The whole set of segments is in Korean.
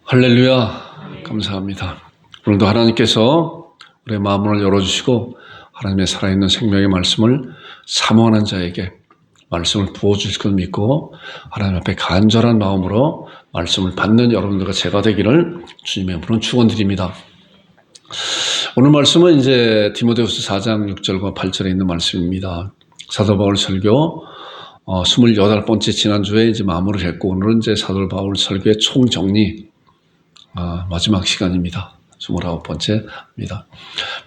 할렐루야. 감사합니다. 오늘도 하나님께서 우리의 마음을 열어주시고 하나님의 살아있는 생명의 말씀을 사모하는 자에게 말씀을 부어주실 걸 믿고 하나님 앞에 간절한 마음으로 말씀을 받는 여러분들과 제가 되기를 주님의 이름으로 축원드립니다. 오늘 말씀은 이제 디모데후서 4장 6절과 8절에 있는 말씀입니다. 사도 바울 설교 28번째 지난주에 이제 마무리를 했고 오늘은 이제 사도 바울 설교의 총정리 마지막 시간입니다. 29번째입니다.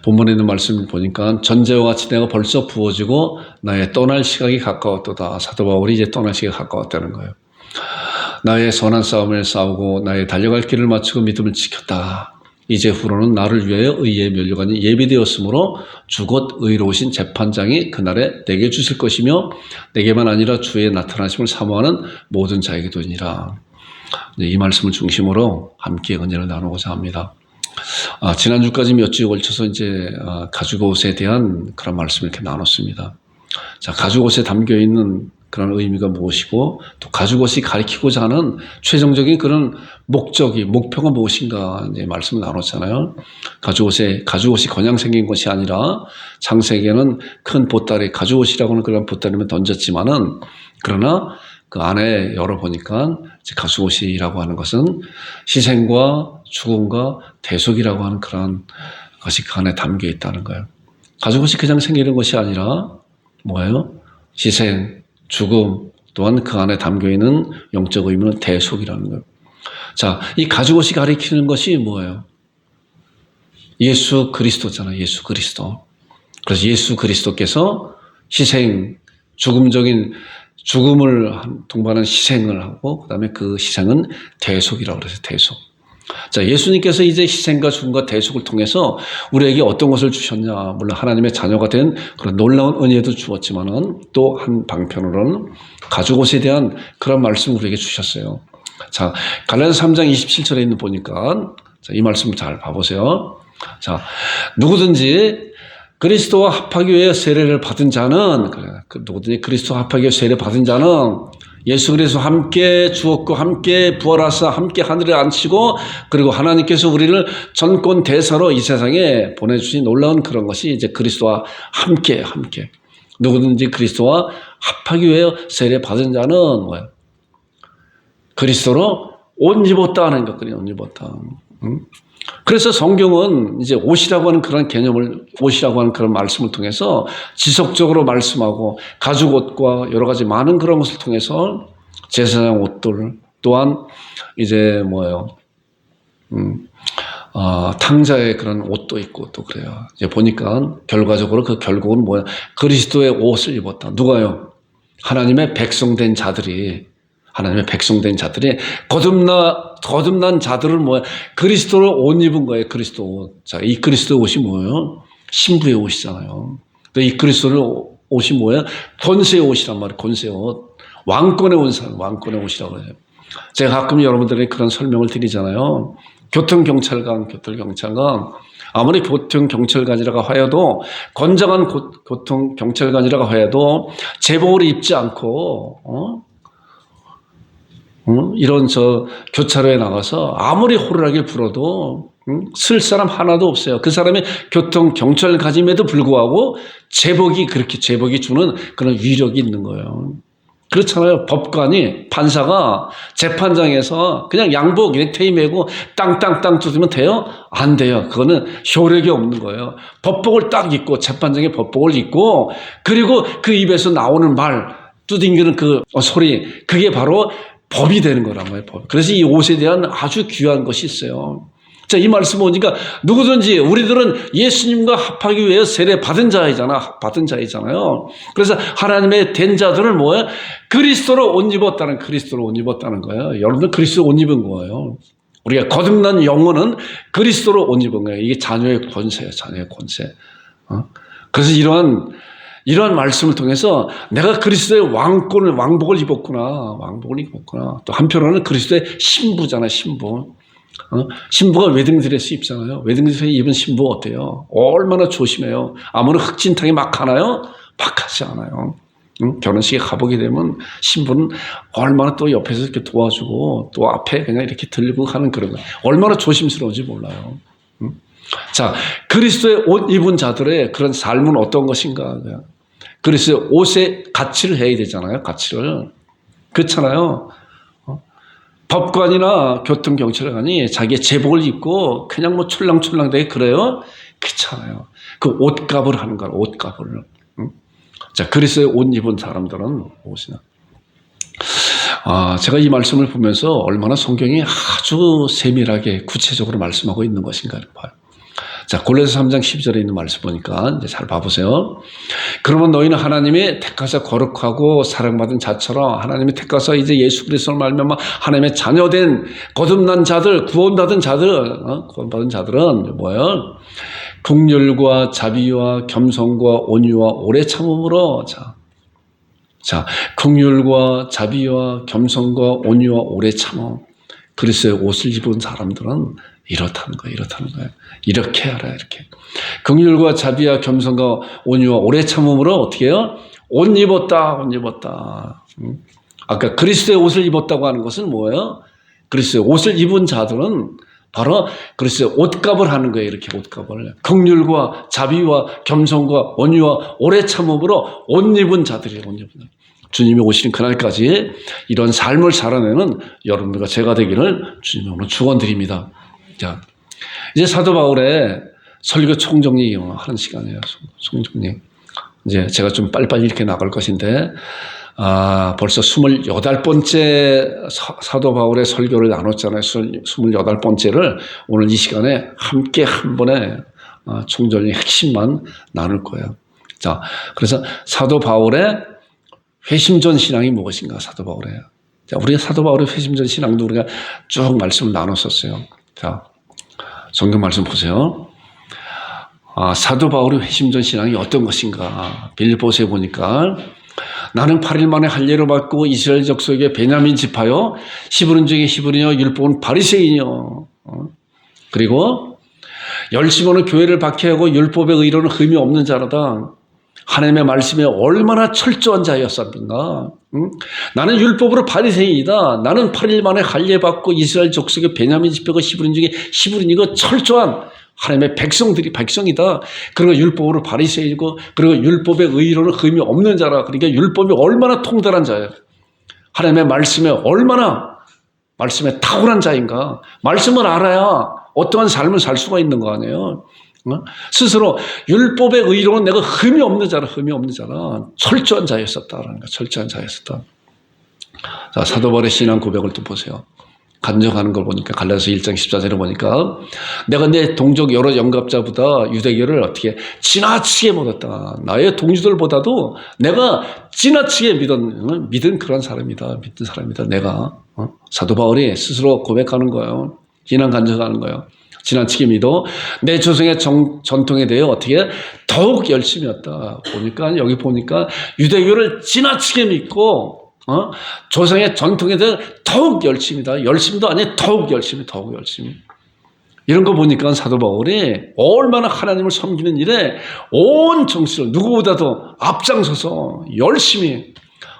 본문에 있는 말씀을 보니까 전제와 같이 내가 벌써 부어지고 나의 떠날 시각이 가까웠도다. 사도 바울이 이제 떠날 시각이 가까웠다는 거예요. 나의 선한 싸움을 싸우고 나의 달려갈 길을 마치고 믿음을 지켰다. 이제 후로는 나를 위하여 의의 면류관이 예비되었으므로 주곧 의로우신 재판장이 그날에 내게 주실 것이며 내게만 아니라 주의 나타나심을 사모하는 모든 자에게 도니라. 이 말씀을 중심으로 함께 은혜를 나누고자 합니다. 지난주까지 몇 주에 걸쳐서 이제 가죽옷에 대한 그런 말씀을 이렇게 나눴습니다. 자, 가죽옷에 담겨 있는 그런 의미가 무엇이고 또 가죽옷이 가리키고자 하는 최종적인 그런 목표가 무엇인가 이제 말씀을 나눴잖아요. 가죽옷이 그냥 생긴 것이 아니라 창세기에는 큰 보따리, 가죽옷이라고 하는 그런 보따리만 던졌지만은 그러나 그 안에 열어보니까 가죽옷이라고 하는 것은 희생과 죽음과 대속이라고 하는 그런 것이 그 안에 담겨 있다는 거예요. 가죽옷이 그냥 생기는 것이 아니라 뭐예요? 희생, 죽음, 또한 그 안에 담겨 있는 영적 의미는 대속이라는 거예요. 자, 이 가죽옷이 가리키는 것이 뭐예요? 예수 그리스도잖아요. 예수 그리스도. 그래서 예수 그리스도께서 희생, 죽음을 동반한 희생을 하고 그다음에 그 희생은 대속이라고 그래서 대속. 자, 예수님께서 이제 희생과 죽음과 대속을 통해서 우리에게 어떤 것을 주셨냐? 물론 하나님의 자녀가 된 그런 놀라운 은혜도 주었지만은 또 한 방편으로는 가죽옷에 대한 그런 말씀을 우리에게 주셨어요. 자, 갈라디아서 3장 27절에 있는 보니까 자, 이 말씀을 잘 봐보세요. 자, 누구든지 그리스도와 합하기 위해 세례를 받은 자는 누구든지 그리스도와 합하기 위해 세례를 받은 자는 예수 그리스도와 함께 죽었고 함께 부활하사 함께 하늘에 앉히고 그리고 하나님께서 우리를 전권 대사로 이 세상에 보내주신 놀라운 그런 것이 이제 그리스도와 함께 누구든지 그리스도와 합하기 위해 세례 받은 자는 뭐예요? 그리스도로 옷 입었다 하는 것, 그냥 옷 입었다. 그래서 성경은 이제 옷이라고 하는 그런 개념을, 옷이라고 하는 그런 말씀을 통해서 지속적으로 말씀하고 가죽옷과 여러 가지 많은 그런 것을 통해서 제사장 옷들 또한 이제 뭐예요? 탕자의 그런 옷도 있고 또 그래요. 이제 보니까 결과적으로 그 결국은 뭐야? 그리스도의 옷을 입었다. 누가요? 하나님의 백성된 자들이 거듭난 자들을 뭐야? 그리스도를 옷 입은 거예요. 그리스도 옷. 자, 이 그리스도 옷이 뭐예요? 신부의 옷이잖아요. 이 그리스도 옷이 뭐예요? 권세의 옷이란 말이에요. 권세의 옷. 왕권의 왕권의 옷이라고 해요. 제가 가끔 여러분들에게 그런 설명을 드리잖아요. 교통경찰관. 아무리 교통경찰관이라고 하여도 건장한 교통경찰관이라고 하여도 제복을 입지 않고 이런 교차로에 나가서 아무리 호루라기를 불어도 쓸 사람 하나도 없어요. 그 사람이 교통경찰관임에도 불구하고 제복이 주는 그런 위력이 있는 거예요. 그렇잖아요. 판사가 재판장에서 그냥 양복 넥타이 메고 땅땅땅 두드리면 돼요? 안 돼요. 그거는 효력이 없는 거예요. 법복을 딱 입고 재판장의 법복을 입고 그리고 그 입에서 나오는 말 두둥기는 그 소리 그게 바로 법이 되는 거란 말이에요. 법. 그래서 이 옷에 대한 아주 귀한 것이 있어요. 자, 이 말씀 보니까 누구든지 우리들은 예수님과 합하기 위해 세례 받은 자이잖아요. 그래서 하나님의 된 자들은 뭐예요? 그리스도로 옷 입었다는 거예요. 여러분들 그리스도 옷 입은 거예요. 우리가 거듭난 영혼은 그리스도로 옷 입은 거예요. 이게 자녀의 권세예요. 자녀의 권세. 그래서 이러한 말씀을 통해서 내가 그리스도의 왕복을 입었구나. 또 한편으로는 그리스도의 신부잖아요. 신부가 웨딩드레스 입잖아요. 웨딩드레스 입은 신부 어때요? 얼마나 조심해요. 아무나 흑진탕에 막 하나요? 막 하지 않아요. 응? 결혼식에 가보게 되면 신부는 얼마나 또 옆에서 이렇게 도와주고 또 앞에 그냥 이렇게 들고 가는 그런 거. 얼마나 조심스러운지 몰라요. 응? 자, 그리스도의 옷 입은 자들의 그런 삶은 어떤 것인가? 그리스도의 옷에 가치를 해야 되잖아요. 가치를. 그렇잖아요. 법관이나 교통경찰관이 자기의 제복을 입고 그냥 뭐 촐랑촐랑되게 그래요? 그렇잖아요. 그 옷값을 하는 거야. 옷값을. 응? 자, 그리스도의 옷 입은 사람들은 무엇이냐? 제가 이 말씀을 보면서 얼마나 성경이 아주 세밀하게 구체적으로 말씀하고 있는 것인가를 봐요. 자, 골로새 3장 12절에 있는 말씀 보니까 이제 잘 봐보세요. 그러면 너희는 하나님이 택하사 거룩하고 사랑받은 자처럼 하나님이 택하사 이제 예수 그리스도를 말미암아 하나님의 자녀된 거듭난 자들, 구원받은 자들, 구원받은 자들은 뭐예요? 긍휼과 자비와 겸손과 온유와 오래 참음으로 자, 긍휼과 자비와 겸손과 온유와 오래 참음. 그리스도의 옷을 입은 사람들은 이렇다는 거예요. 이렇게 하라, 이렇게. 긍휼과 자비와 겸손과 온유와 오래 참음으로 어떻게 해요? 옷 입었다. 아까 그리스도의 옷을 입었다고 하는 것은 뭐예요? 그리스도의 옷을 입은 자들은 바로 그리스도의 옷값을 하는 거예요. 이렇게 옷값을. 긍휼과 자비와 겸손과 온유와 오래 참음으로 옷 입은 자들이에요. 주님이 오시는 그날까지 이런 삶을 살아내는 여러분들과 제가 되기를 주님의 오늘 축원드립니다. 자, 이제 사도 바울의 설교 총정리하는 시간이에요. 총정리. 이제 제가 좀 빨리빨리 이렇게 나갈 것인데, 벌써 28번째 사도 바울의 설교를 나눴잖아요. 28번째를 오늘 이 시간에 함께 한 번에 총정리 핵심만 나눌 거예요. 자, 그래서 사도 바울의 회심전 신앙이 무엇인가, 사도 바울의. 자, 우리가 사도 바울의 회심전 신앙도 우리가 쭉 말씀을 나눴었어요. 자, 성경 말씀 보세요. 사도 바울의 회심전 신앙이 어떤 것인가. 빌립보서에 보니까 나는 8일 만에 할례를 받고 이스라엘 족속의 베냐민 지파요, 히브리인 중에 히브리요, 율법은 바리새인이요. 그리고 열심으로 교회를 박해하고 율법의 의로는 흠이 없는 자라다. 하나님의 말씀에 얼마나 철저한 자였습니까? 나는 율법으로 바리새인이다. 나는 8일 만에 할례 받고 이스라엘 족속의 베냐민 지파가 히브리인 중에 히브리인이고 철저한 하나님의 백성이다. 그리고 율법으로 바리새인이고 그리고 율법의 의로는 흠이 없는 자라. 그러니까 율법이 얼마나 통달한 자예요. 하나님의 말씀에 얼마나 말씀에 탁월한 자인가. 말씀을 알아야 어떠한 삶을 살 수가 있는 거 아니에요. 스스로 율법의 의로는 내가 흠이 없는 자라. 철저한 자였었다라는 거. 철저한 자였었다. 자, 사도 바울의 신앙 고백을 또 보세요. 간증하는 걸 보니까 갈라디아서 1장 14절에 보니까 내가 내 동족 여러 영갑자보다 유대교를 어떻게 지나치게 믿었다. 나의 동지들보다도 내가 지나치게 믿은 그런 사람이다. 믿은 사람이다. 내가. 사도 바울이 스스로 고백하는 거예요. 신앙 간증하는 거예요. 지나치게 믿어 내 조상의 전통에 대해 어떻게 더욱 열심이었다. 여기 보니까 유대교를 지나치게 믿고 조상의 전통에 대해 더욱 열심이다. 열심도 아니고 더욱 열심히. 이런 거 보니까 사도 바울이 얼마나 하나님을 섬기는 일에 온 정신을 누구보다도 앞장서서 열심히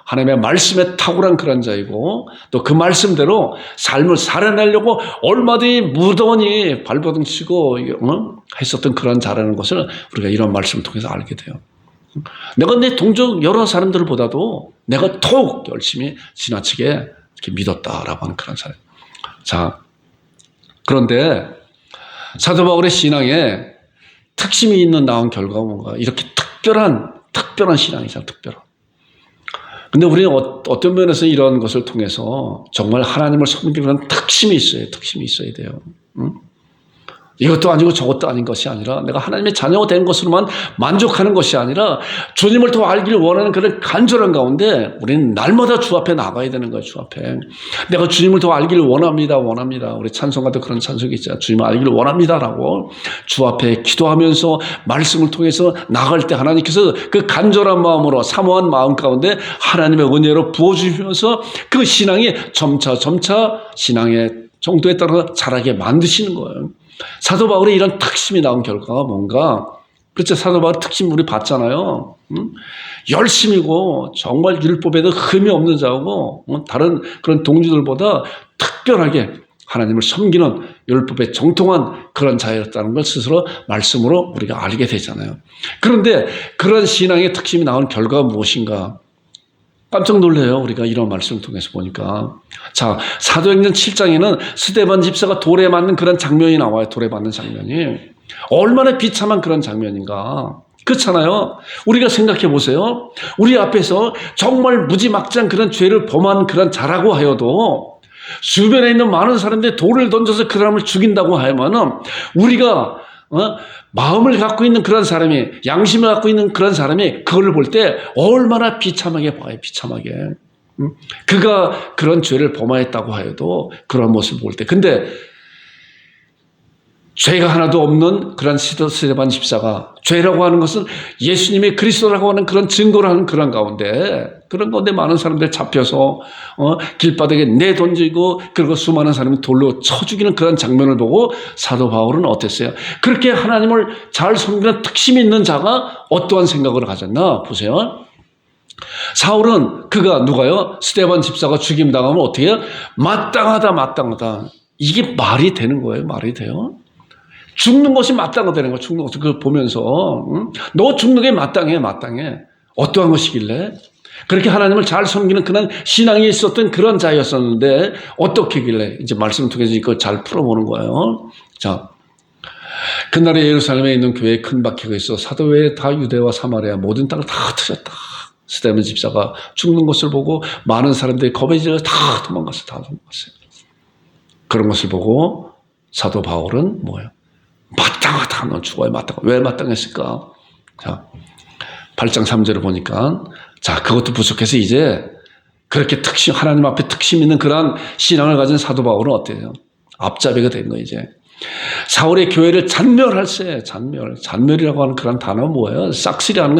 하나님의 말씀에 탁월한 그런 자이고 또 그 말씀대로 삶을 살아내려고 얼마든지 무던히 발버둥 치고 했었던 그런 자라는 것을 우리가 이런 말씀을 통해서 알게 돼요. 내가 내 동족 여러 사람들보다도 내가 더욱 열심히 지나치게 이렇게 믿었다라고 하는 그런 사람. 자, 그런데 사도 바울의 신앙에 특심이 있는 나온 결과가 뭔가 이렇게 특별한 신앙이잖아. 특별한. 근데 우리는 어떤 면에서 이런 것을 통해서 정말 하나님을 섬기는 특심이 있어야 돼요. 응? 이것도 아니고 저것도 아닌 것이 아니라 내가 하나님의 자녀가 된 것으로만 만족하는 것이 아니라 주님을 더 알기를 원하는 그런 간절한 가운데 우리는 날마다 주 앞에 나가야 되는 거예요. 주 앞에. 내가 주님을 더 알기를 원합니다. 우리 찬송가도 그런 찬송이 있잖아요. 주님을 알기를 원합니다라고 주 앞에 기도하면서 말씀을 통해서 나갈 때 하나님께서 그 간절한 마음으로 사모한 마음 가운데 하나님의 은혜로 부어주시면서 그 신앙이 점차 신앙의 정도에 따라 자라게 만드시는 거예요. 사도 바울의 이런 특심이 나온 결과가 뭔가 그렇죠. 사도 바울 특징 우리 봤잖아요. 열심이고 정말 율법에도 흠이 없는 자고 다른 그런 동지들보다 특별하게 하나님을 섬기는 율법에 정통한 그런 자였다는 걸 스스로 말씀으로 우리가 알게 되잖아요. 그런데 그런 신앙의 특심이 나온 결과가 무엇인가? 깜짝 놀래요. 우리가 이런 말씀을 통해서 보니까. 자, 사도행전 7장에는 스데반 집사가 돌에 맞는 그런 장면이 나와요. 돌에 맞는 장면이. 얼마나 비참한 그런 장면인가. 그렇잖아요. 우리가 생각해 보세요. 우리 앞에서 정말 무지막지한 그런 죄를 범한 그런 자라고 하여도 주변에 있는 많은 사람들이 돌을 던져서 그 사람을 죽인다고 하면은 우리가 마음을 갖고 있는 그런 사람이, 양심을 갖고 있는 그런 사람이 그걸 볼 때 얼마나 비참하게 봐요. 비참하게. 그가 그런 죄를 범하였다고 하여도 그런 모습을 볼 때. 근데 죄가 하나도 없는 그런 스데반 집사가, 죄라고 하는 것은 예수님이 그리스도라고 하는 그런 증거를 하는 그런 가운데 많은 사람들 잡혀서 길바닥에 내던지고, 그리고 수많은 사람이 돌로 쳐 죽이는 그런 장면을 보고 사도 바울은 어땠어요? 그렇게 하나님을 잘 섬기는 특심이 있는 자가 어떠한 생각을 가졌나 보세요. 사울은 그가 누가요? 스데반 집사가 죽임당하면 어떻게 해요? 마땅하다. 이게 말이 되는 거예요? 말이 돼요? 죽는 것이 마땅하다는 거, 죽는 것을 그걸 보면서, 너 죽는 게 마땅해. 어떠한 것이길래? 그렇게 하나님을 잘 섬기는 그런 신앙이 있었던 그런 자였었는데, 어떻게길래? 이제 말씀을 통해서 이걸 잘 풀어보는 거예요. 자, 그날에 예루살렘에 있는 교회에 큰 박해가 있어 사도 외에 다 유대와 사마리아 모든 땅을 다 흩어졌다. 스데반 집사가 죽는 것을 보고 많은 사람들이 겁에 질려 다 도망갔어요. 그런 것을 보고 사도 바울은 뭐예요? 마땅하다. 넌 죽어야 마땅하다. 왜 마땅했을까? 자, 8장 3절을 보니까, 자, 그것도 부족해서 이제 그렇게 하나님 앞에 특심 있는 그러한 신앙을 가진 사도 바울은 어때요? 앞잡이가 된 거예요, 이제. 사울의 교회를 잔멸할세. 잔멸이라고 하는 그런 단어는 뭐예요? 싹쓸이하는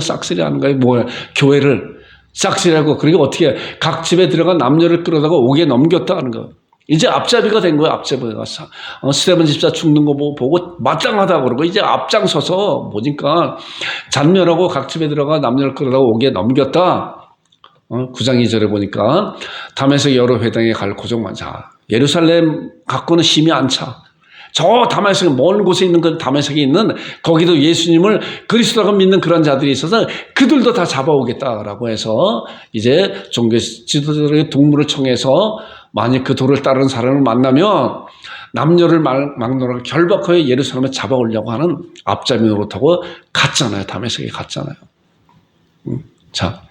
거예요. 뭐예요? 교회를 싹쓸이하고, 그리고 어떻게 각 집에 들어간 남녀를 끌어다가 옥에 넘겼다 하는 거예요. 이제 앞잡이가 된 거예요. 앞잡이가. 스데반 집사 죽는 거 보고 마땅하다고 그러고 이제 앞장서서 뭐니까 잔멸하고 각 집에 들어가 남녀를 끌어다가 옥에 넘겼다. 9장 2절에 보니까 다메섹 여러 회당에 갈 고정만. 자, 예루살렘 갖고는 힘이 안 차. 저 다메섹, 먼 곳에 있는 그 다메섹에 있는 거기도 예수님을 그리스도라고 믿는 그런 자들이 있어서 그들도 다 잡아오겠다라고 해서 이제 종교 지도자들의 동물을 청해서 만약 그 도를 따르는 사람을 만나면 남녀를 막론하고 결박하여 예루살렘에 잡아오려고 하는 앞잡이 노릇하고 갔잖아요. 다메섹에 갔잖아요. 자,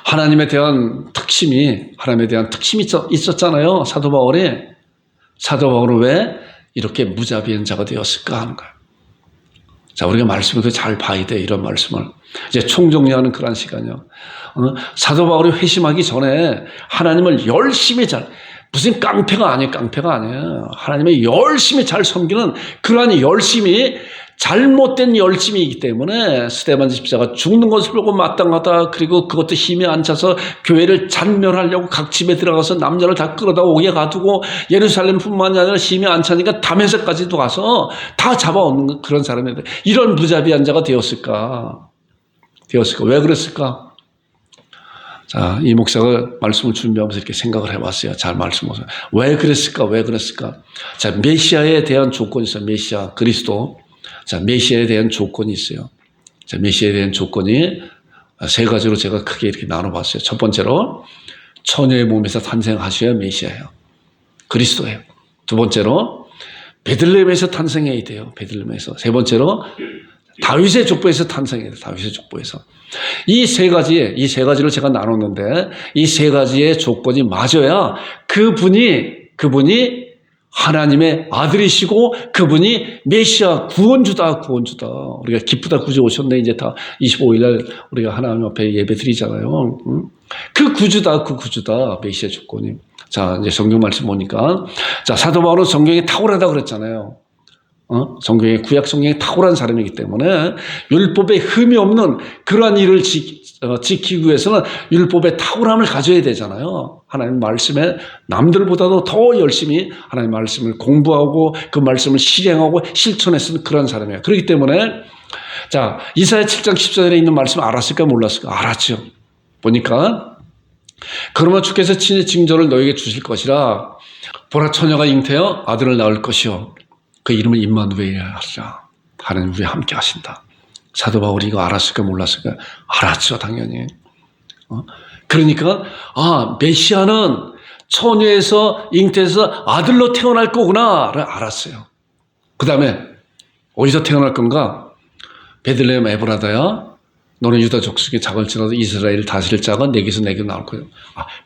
하나님에 대한 특심이 있었잖아요. 사도 바울은 왜 이렇게 무자비한 자가 되었을까 하는 거예요. 자, 우리가 말씀을 잘 봐야 돼. 이런 말씀을 이제 총정리하는 그런 시간이요. 사도 바울이 회심하기 전에 하나님을 열심히 무슨 깡패가 아니에요. 하나님의 열심히 잘 섬기는 그러한 열심이 잘못된 열심이기 때문에 스데반 집사가 죽는 것을 보고 마땅하다. 그리고 그것도 힘이 안 차서 교회를 잔멸하려고 각 집에 들어가서 남녀를 다 끌어다 옥에 가두고 예루살렘뿐만이 아니라 힘이 안 차니까 다메섹까지도 가서 다 잡아오는 그런 사람인데 이런 무자비한 자가 되었을까? 왜 그랬을까? 자, 이 목사가 말씀을 준비하면서 이렇게 생각을 해봤어요. 잘 말씀하세요. 왜 그랬을까? 자, 메시아에 대한 조건이 있어요. 메시아, 그리스도. 자, 메시아에 대한 조건이 있어요. 자, 메시아에 대한 조건이 세 가지로 제가 크게 이렇게 나눠봤어요. 첫 번째로, 처녀의 몸에서 탄생하셔야 메시아예요. 그리스도예요. 두 번째로, 베들레헴에서 탄생해야 돼요. 베들레헴에서. 세 번째로, 다윗의 족보에서 탄생해야 돼요. 다윗의 족보에서. 이 세 가지로 제가 나눴는데, 이 세 가지의 조건이 맞아야 그분이 하나님의 아들이시고 그분이 메시아 구원주다. 우리가 기쁘다 구주 오셨네. 이제 다 25일날 우리가 하나님 앞에 예배 드리잖아요. 그 구주다. 메시아 조건이. 자, 이제 성경 말씀 보니까. 자, 사도 바울은 성경이 탁월하다 그랬잖아요. 성경의 구약 성경이 탁월한 사람이기 때문에 율법에 흠이 없는 그러한 일을 지키기 위해서는 율법의 탁월함을 가져야 되잖아요. 하나님 말씀에 남들보다도 더 열심히 하나님 말씀을 공부하고 그 말씀을 실행하고 실천했던 그런 사람이에요. 그렇기 때문에 자, 이사야 7장 14절에 있는 말씀 알았을까 몰랐을까? 알았죠. 보니까 그러면 주께서 친히 징조를 너에게 주실 것이라. 보라, 처녀가 잉태하여 아들을 낳을 것이요 그 이름을 임마누엘이라 하리라. 하나님 우리 함께 하신다. 사도 바울이 이거 알았을까 몰랐을까? 알았죠, 당연히. 그러니까 메시아는 처녀에서 잉태해서 아들로 태어날 거구나를 알았어요. 그 다음에 어디서 태어날 건가? 베들레헴 에브라다야, 너는 유다 족속의 작을지라도 이스라엘 다스릴 자가 내게서 내게 나올 거예요.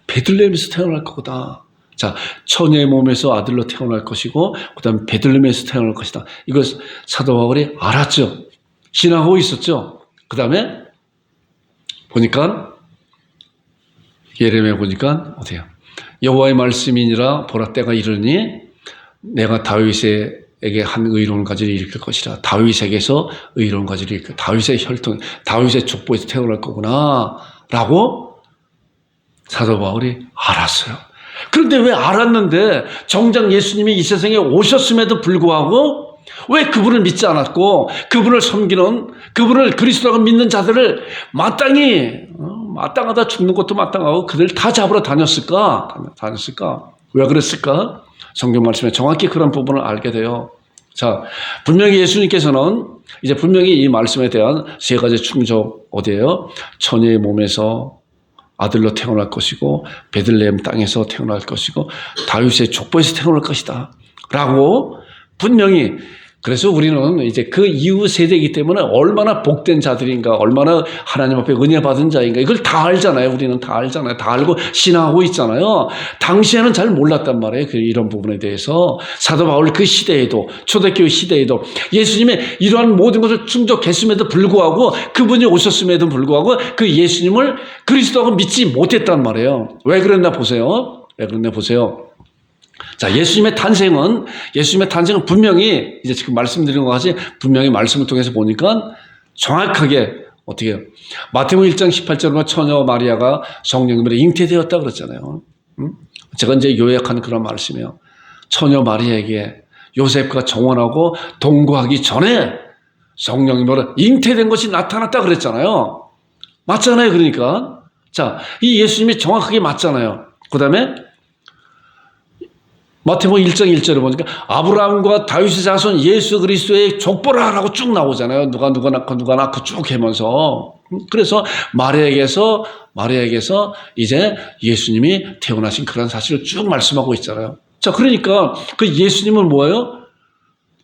베들레헴에서 태어날 거다. 자, 처녀의 몸에서 아들로 태어날 것이고 그 다음에 베들레헴에서 태어날 것이다. 이거 사도 바울이 알았죠. 신앙하고 있었죠. 그 다음에 보니까 예레미야 보니까 어때요? 여호와의 말씀이니라. 보라, 때가 이르니 내가 다윗에게 한 의로운 가지를 일으킬 것이라. 다윗에게서 의로운 가지를 일으킬, 다윗의 혈통, 다윗의 족보에서 태어날 거구나 라고 사도 바울이 알았어요. 그런데 왜 알았는데 정작 예수님이 이 세상에 오셨음에도 불구하고 왜 그분을 믿지 않았고 그분을 섬기는, 그분을 그리스도라고 믿는 자들을 마땅하다 죽는 것도 마땅하고 그들 다 잡으러 다녔을까? 왜 그랬을까? 성경 말씀에 정확히 그런 부분을 알게 돼요. 자, 분명히 예수님께서는 이제 분명히 이 말씀에 대한 세 가지 충족 어디예요? 처녀의 몸에서 아들로 태어날 것이고 베들레헴 땅에서 태어날 것이고 다윗의 족보에서 태어날 것이다 라고 분명히. 그래서 우리는 이제 그 이후 세대이기 때문에 얼마나 복된 자들인가, 얼마나 하나님 앞에 은혜 받은 자인가, 이걸 다 알잖아요. 우리는 다 알잖아요. 다 알고 신앙하고 있잖아요. 당시에는 잘 몰랐단 말이에요. 이런 부분에 대해서. 사도 바울 그 시대에도, 초대교회 시대에도 예수님의 이러한 모든 것을 충족했음에도 불구하고, 그분이 오셨음에도 불구하고 그 예수님을 그리스도하고 믿지 못했단 말이에요. 왜 그랬나 보세요. 자, 예수님의 탄생은 분명히 이제 지금 말씀드린 것 같이 분명히 말씀을 통해서 보니까 정확하게 어떻게 해요? 마태복음 1장 18절에 처녀 마리아가 성령님으로 잉태되었다 그랬잖아요. 제가 이제 요약한 그런 말씀이에요. 처녀 마리아에게 요셉과 정혼하고 동거하기 전에 성령님으로 잉태된 것이 나타났다 그랬잖아요. 맞잖아요. 그러니까 자, 이 예수님이 정확하게 맞잖아요. 그 다음에 마태복음 1장 1절에 보니까 아브라함과 다윗의 자손 예수 그리스도의 족보라 라고 쭉 나오잖아요. 누가 낳고 쭉 하면서. 그래서 마리아에게서 이제 예수님이 태어나신 그런 사실을 쭉 말씀하고 있잖아요. 자, 그러니까 그 예수님은 뭐예요?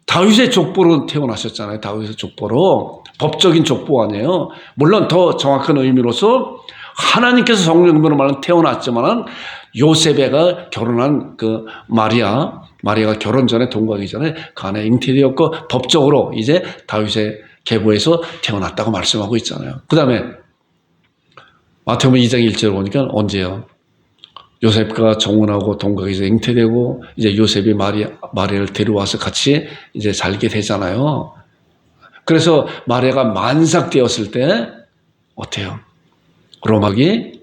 다윗의 족보로 태어나셨잖아요. 다윗의 족보로. 법적인 족보 아니에요. 물론 더 정확한 의미로서 하나님께서 성령으로 말하면 태어났지만은 요셉애가 결혼한 그 마리아가 결혼 전에 동거하기 전에 그 안에 잉태되었고 법적으로 이제 다윗의 계보에서 태어났다고 말씀하고 있잖아요. 그 다음에 마태복음 2장 1절 보니까 언제요? 요셉과 정혼하고 동거하기 전에 잉태되고 이제 요셉이 마리아를 데려와서 같이 이제 살게 되잖아요. 그래서 마리아가 만삭되었을 때 어때요? 로마기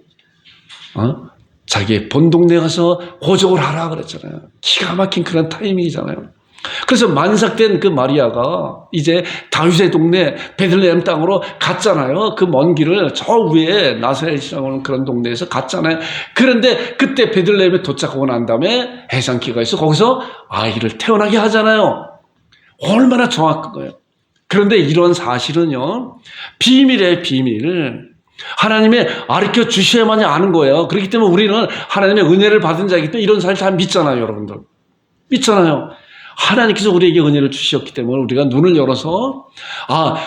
자기의 본 동네에 가서 호적을 하라 그랬잖아요. 기가 막힌 그런 타이밍이잖아요. 그래서 만삭된 그 마리아가 이제 다윗의 동네 베들레헴 땅으로 갔잖아요. 그 먼 길을 저 위에 나사렛이라고 하는 그런 동네에서 갔잖아요. 그런데 그때 베들레헴에 도착하고 난 다음에 해상기가 있어 거기서 아이를 태어나게 하잖아요. 얼마나 정확한 거예요. 그런데 이런 사실은요, 비밀이에요, 비밀. 하나님의 가르쳐 주셔야만이 아는 거예요. 그렇기 때문에 우리는 하나님의 은혜를 받은 자이기 때문에 이런 사실 다 믿잖아요, 여러분들. 믿잖아요. 하나님께서 우리에게 은혜를 주셨기 때문에 우리가 눈을 열어서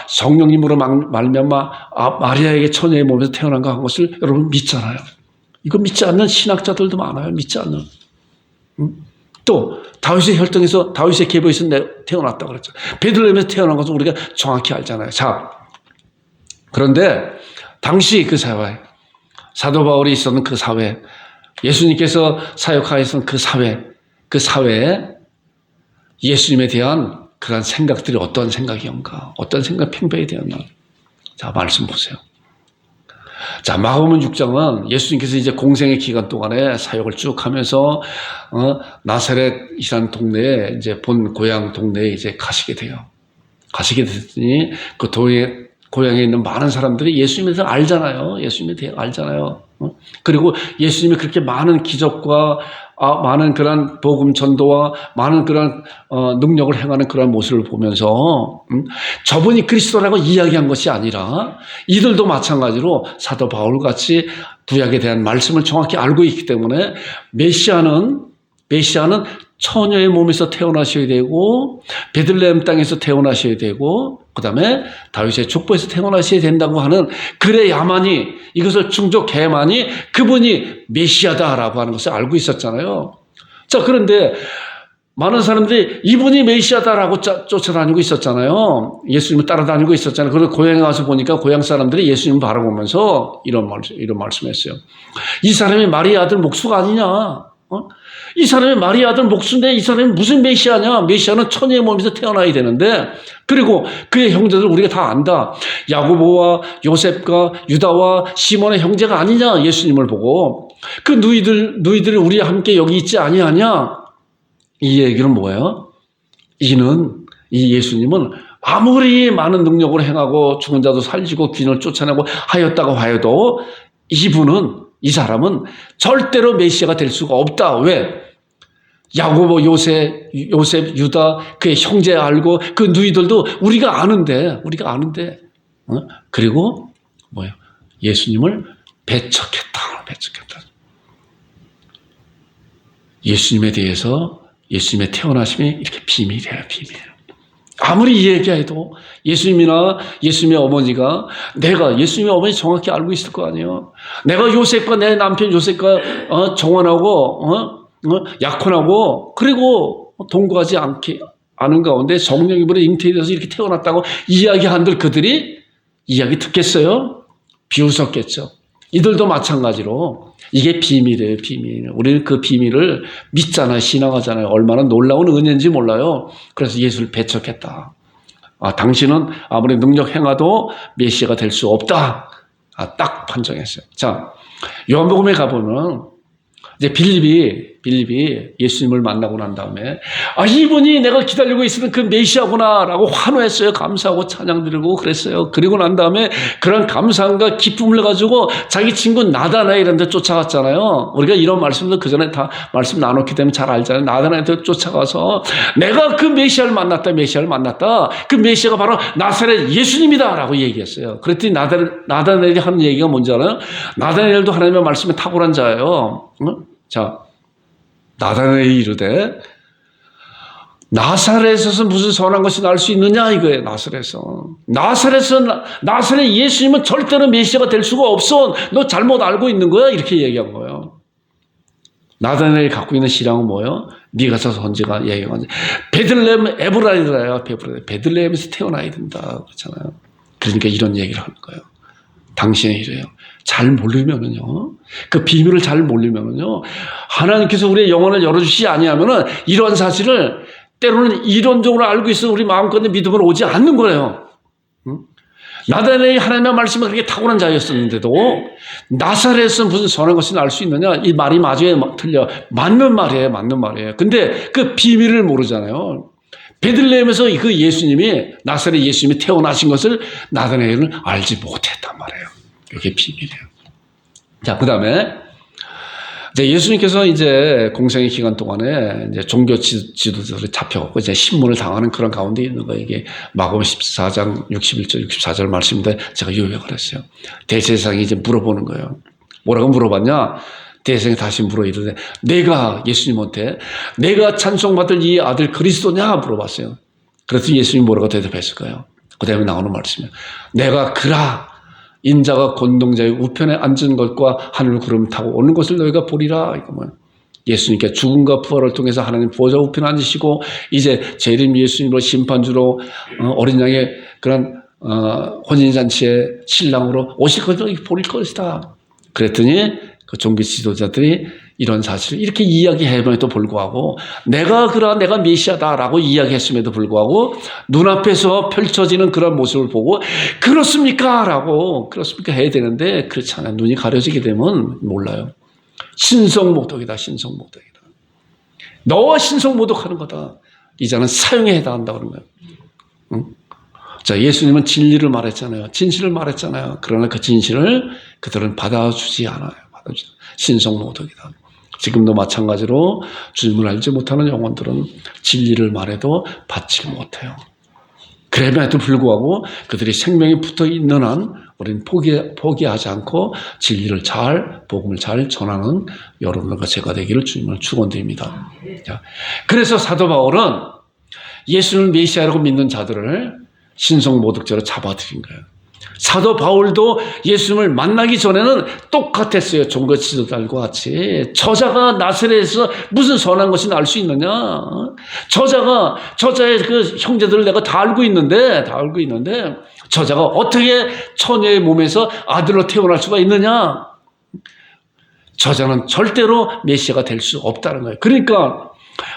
성령님으로 말미암아 마리아에게 처녀의 몸에서 태어난 거 한 것을 여러분 믿잖아요. 이거 믿지 않는 신학자들도 많아요. 믿지 않는. 또 다윗의 혈통에서 다윗의 계보에서 태어났다고 그랬죠. 베들레헴에서 태어난 것을 우리가 정확히 알잖아요. 자, 그런데 당시 그 사회, 사도 바울이 있었던 그 사회, 예수님께서 사역하였던 그 사회에 예수님에 대한 그런 생각들이 어떤 생각이었는가, 어떤 생각 팽배히 되었나. 자, 말씀 보세요. 자, 마가복음 6장은 예수님께서 이제 공생의 기간 동안에 사역을 쭉 하면서 나사렛이라는 동네에 이제 본 고향 동네에 이제 가시게 돼요. 가시게 됐더니 그 고향에 있는 많은 사람들이 예수님에 대해서 알잖아요. 예수님에 대해 알잖아요. 그리고 예수님이 그렇게 많은 기적과 많은 그런 복음 전도와 많은 그런 능력을 행하는 그런 모습을 보면서 저분이 그리스도라고 이야기한 것이 아니라 이들도 마찬가지로 사도 바울같이 구약에 대한 말씀을 정확히 알고 있기 때문에 메시아는 처녀의 몸에서 태어나셔야 되고 베들레헴 땅에서 태어나셔야 되고 그 다음에 다윗의 족보에서 태어나셔야 된다고 하는, 그래야만이, 이것을 충족해야만이 그분이 메시아다라고 하는 것을 알고 있었잖아요. 자, 그런데 많은 사람들이 이분이 메시아다라고 쫓아다니고 있었잖아요. 예수님을 따라다니고 있었잖아요. 그래서 고향에 가서 보니까 고향 사람들이 예수님을 바라보면서 이런 말씀했어요. 이 사람이 마리아의 아들 목수가 아니냐? 이 사람이 마리아의 아들 목수인데 이 사람이 무슨 메시아냐? 메시아는 처녀의 몸에서 태어나야 되는데, 그리고 그의 형제들 우리가 다 안다. 야고보와 요셉과 유다와 시몬의 형제가 아니냐? 예수님을 보고 그 누이들이 우리와 함께 여기 있지 아니하냐? 이 얘기는 뭐예요? 이 예수님은 아무리 많은 능력을 행하고 죽은 자도 살리고 귀인을 쫓아내고 하였다고 하여도 이 사람은 절대로 메시아가 될 수가 없다. 왜? 야고보, 요셉, 유다, 그의 형제 알고 그 누이들도 우리가 아는데, 그리고 뭐예요? 예수님을 배척했다. 예수님에 대해서, 예수님의 태어나심이 이렇게 비밀이에요. 아무리 얘기해도 예수님이나 예수님의 어머니가, 내가 예수님의 어머니 정확히 알고 있을 거 아니에요. 내가 요셉과 내 남편 요셉과 정혼하고 약혼하고 그리고 동거하지 않은 가운데 성령 이불에 잉태되어서 이렇게 태어났다고 이야기한들 그들이 이야기 듣겠어요? 비웃었겠죠. 이들도 마찬가지로 이게 비밀이에요. 우리는 그 비밀을 믿잖아요. 신앙하잖아요. 얼마나 놀라운 은혜인지 몰라요. 그래서 예수를 배척했다. 당신은 아무리 능력 행하도 메시아가 될 수 없다. 딱 판정했어요. 자, 요한복음에 가보면 이제 빌립이 예수님을 만나고 난 다음에 이분이 내가 기다리고 있었던 그 메시아구나라고 환호했어요. 감사하고 찬양 드리고 그랬어요. 그리고 난 다음에 그런 감사함과 기쁨을 가지고 자기 친구 나다나엘한테 쫓아갔잖아요. 우리가 이런 말씀도 그 전에 다 말씀 나눴기 때문에 잘 알잖아요. 나다나엘한테 쫓아가서 내가 그 메시아를 만났다. 그 메시아가 바로 나사렛 예수님이다라고 얘기했어요. 그랬더니 나다나엘이 하는 얘기가 뭔지 알아요? 나다나엘도 하나님의 말씀에 탁월한 자예요. 자, 나다나엘이 이르되 나사렛에서 무슨 선한 것이 날 수 있느냐 이거예요. 나사렛 예수님은 절대로 메시아가 될 수가 없어. 너 잘못 알고 있는 거야. 이렇게 얘기한 거예요. 나다나엘이 갖고 있는 신앙은 뭐예요? 미가서 선지가 얘기한 건데 베들레헴 에브라이드라요. 베들레헴에서 태어나야 된다 그렇잖아요. 그러니까 이런 얘기를 하는 거예요. 당신이 이래요. 잘 모르면은요, 그 비밀을 잘 모르면은요, 하나님께서 우리의 영혼을 열어주시지 아니하면은 이런 사실을 때로는 이론적으로 알고 있어 우리 마음껏 믿음으로 오지 않는 거예요. 나다나엘이 하나님의 말씀을 그렇게 탁월한 자였었는데도 나사렛에서 무슨 선한 것이 날 수 있느냐? 이 말이 맞아요, 틀려? 맞는 말이에요. 근데 그 비밀을 모르잖아요. 베들레헴에서 그 예수님이, 나사렛 예수님이 태어나신 것을 나다나엘은 알지 못했단 말이에요. 이게 비밀이에요. 자, 그 다음에 이제 예수님께서 이제 공생의 기간 동안에 이제 종교 지도자들이 잡혀갖고 이제 신문을 당하는 그런 가운데 있는 거예요. 이게 마가복음 14장 61절, 64절 말씀인데 제가 요약을 했어요. 대제사장이 이제 물어보는 거예요. 뭐라고 물어봤냐? 대제사장이 다시 물어 이르되 내가 예수님한테 내가 찬송받을 이 아들 그리스도냐 물어봤어요. 그래서 예수님이 뭐라고 대답했을까요? 그 다음에 나오는 말씀이에요. 내가 그라 인자가 권동자의 우편에 앉은 것과 하늘 구름 타고 오는 것을 너희가 보리라. 이거 뭐예요? 예수님께 죽음과 부활을 통해서 하나님 보좌 우편에 앉으시고 이제 재림 예수님으로 심판주로 어린 양의 그런 혼인잔치의 신랑으로 오실 것을 보릴 것이다. 그랬더니 그 종교 지도자들이 이런 사실을 이렇게 이야기해도 불구하고 내가 메시아다라고 이야기했음에도 불구하고 눈앞에서 펼쳐지는 그런 모습을 보고 그렇습니까? 해야 되는데 그렇지 않아요. 눈이 가려지게 되면 몰라요. 신성모독이다. 너 신성모독하는 거다. 이자는 사형에 해당한다고 그런 거예요. 응? 자, 예수님은 진리를 말했잖아요. 진실을 말했잖아요. 그러나 그 진실을 그들은 받아주지 않아요. 신성모독이다. 지금도 마찬가지로 주님을 알지 못하는 영혼들은 진리를 말해도 받지 못해요. 그럼에도 불구하고 그들이 생명이 붙어 있는 한 우리는 포기하지 않고 진리를 복음을 잘 전하는 여러분과 제가 되기를 주님을 축원드립니다. 그래서 사도 바울은 예수를 메시아라고 믿는 자들을 신성모독죄로 잡아들인 거예요. 사도 바울도 예수님을 만나기 전에는 똑같았어요. 종교 지도자들과 같이. 저자가 나사렛에서 무슨 선한 것이 날 수 있느냐? 저자의 그 형제들을 내가 다 알고 있는데 저자가 어떻게 처녀의 몸에서 아들로 태어날 수가 있느냐? 저자는 절대로 메시아가 될 수 없다는 거예요. 그러니까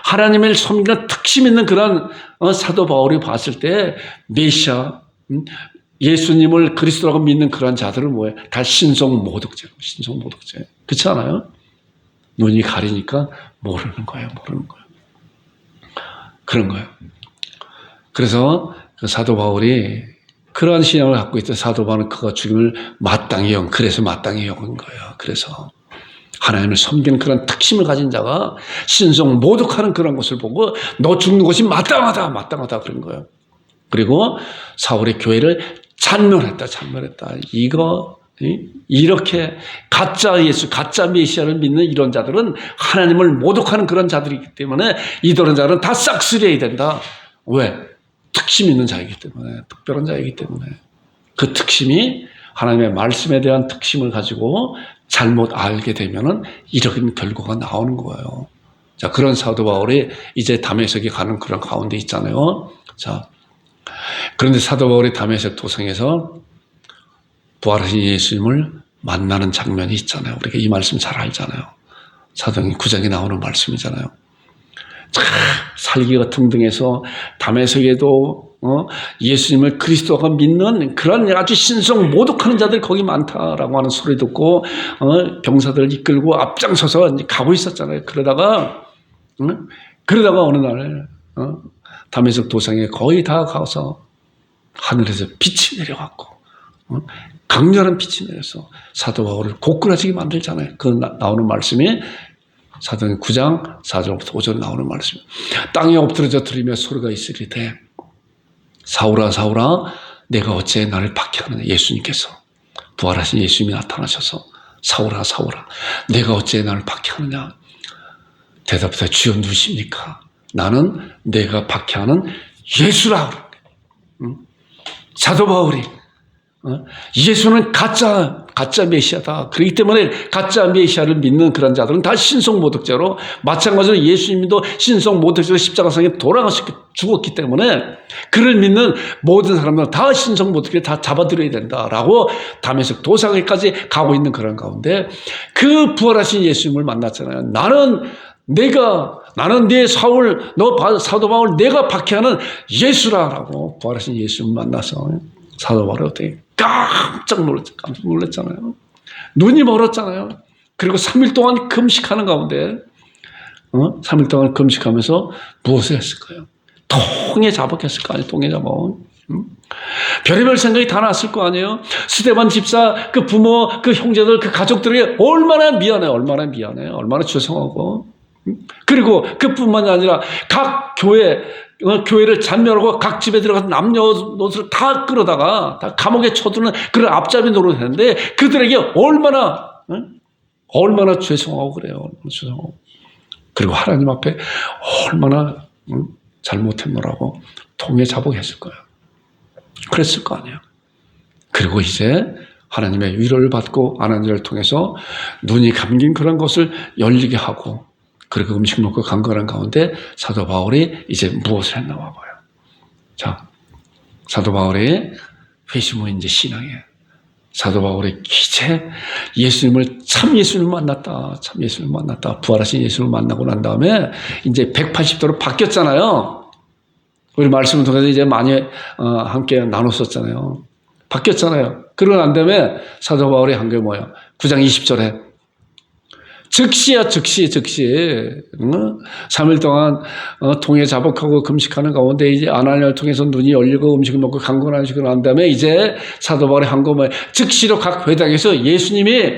하나님을 섬기는 특심 있는 그런 사도 바울이 봤을 때 메시아, 예수님을 그리스도라고 믿는 그런 자들은 뭐예요? 다 신성모독죄. 그렇지 않아요? 눈이 가리니까 모르는 거예요. 그런 거예요. 그래서 그 사도 바울이 그러한 신앙을 갖고 있던 사도 바울은 그가 죽임을 마땅히 그래서 마땅히 여긴 거예요. 그래서 하나님을 섬기는 그런 특심을 가진 자가 신성모독하는 그런 것을 보고 너 죽는 것이 마땅하다 그런 거예요. 그리고 사울의 교회를 찬멸했다. 이렇게 가짜 예수, 가짜 메시아를 믿는 이런 자들은 하나님을 모독하는 그런 자들이기 때문에 이런 자들은 다 싹쓸이해야 된다. 왜? 특심 있는 자이기 때문에, 특별한 자이기 때문에. 그 특심이 하나님의 말씀에 대한 특심을 가지고 잘못 알게 되면은 이런 결과가 나오는 거예요. 자, 그런 사도 바울이 이제 다메섹에 가는 그런 가운데 있잖아요. 자, 그런데 사도 바울이 다메섹 도성에서 부활하신 예수님을 만나는 장면이 있잖아요. 우리가 이 말씀 잘 알잖아요. 사도행전 9장에 나오는 말씀이잖아요. 살기가 등등해서 다메섹에도 예수님을 그리스도가 믿는 그런 아주 신성모독하는 자들이 거기 많다라고 하는 소리 듣고 병사들 이끌고 앞장서서 가고 있었잖아요. 그러다가 어느 날 다메섹 도상에 거의 다 가서 하늘에서 빛이 내려왔고 강렬한 빛이 내려서 사도 바울을 고꾸라지게 만들잖아요. 그 나오는 말씀이 사도행전 9장 4절부터 5절 나오는 말씀이에요. 땅에 엎드러져 들으며 소리가 있으리되 사울아 사울아 내가 어찌 나를 박해하느냐. 예수님께서 부활하신 예수님이 나타나셔서 사울아 사울아 내가 어찌 나를 박해하느냐. 대답하되 주여 누구십니까? 나는 내가 박해하는 예수라. 사도 바울이 예수는 가짜 메시아다. 그렇기 때문에 가짜 메시아를 믿는 그런 자들은 다 신성모독죄로, 마찬가지로 예수님도 신성모독죄로 십자가상에 돌아가셨고 죽었기 때문에 그를 믿는 모든 사람들은 다 신성모독죄를 다 잡아들여야 된다라고 다메섹 도상에까지 가고 있는 그런 가운데 그 부활하신 예수님을 만났잖아요. 나는 네 사울, 너 사도 바울 내가 박해하는 예수라라고 부활하신 예수님을 만나서 사도 바울이 어떻게 깜짝 놀랐잖아요. 눈이 멀었잖아요. 그리고 3일 동안 금식하는 가운데 3일 동안 금식하면서 무엇을 했을까요? 통에 자복했을 거 아니에요. 통에 자복. 별의별 생각이 다 났을 거 아니에요. 스데반 집사 그 부모 그 형제들 그 가족들이 얼마나 미안해요. 얼마나 죄송하고. 그리고 그뿐만이 아니라 각 교회를 잔멸하고 각 집에 들어가서 남녀노소를 다 끌어다가 다 감옥에 쳐두는 그런 앞잡이 노릇을 했는데 그들에게 얼마나 죄송하고 그래요. 얼마나 죄송하고. 그리고 하나님 앞에 얼마나 잘못했노라고 통에 자복했을 거예요. 그랬을 거 아니에요. 그리고 이제 하나님의 위로를 받고 하나님을 통해서 눈이 감긴 그런 것을 열리게 하고, 그리고 음식 먹고 간거한 가운데 사도 바울이 이제 무엇을 했나 봐요. 자, 사도 바울의 회심후 이제 신앙이에요. 사도 바울이 이제 참 예수님을 만났다. 부활하신 예수님을 만나고 난 다음에 이제 180도로 바뀌었잖아요. 우리 말씀을 통해서 이제 많이 함께 나눴었잖아요. 바뀌었잖아요. 그러고 난 다음에 사도 바울이 한 게 뭐예요? 9장 20절에 즉시야, 즉시. 3일 동안 통에 자복하고 금식하는 가운데 이제 아나니아를 통해서 눈이 열리고 음식을 먹고 강건하시고 난 다음에 이제 사도 바울이 한 거 뭐예요? 즉시로 각 회당에서 예수님이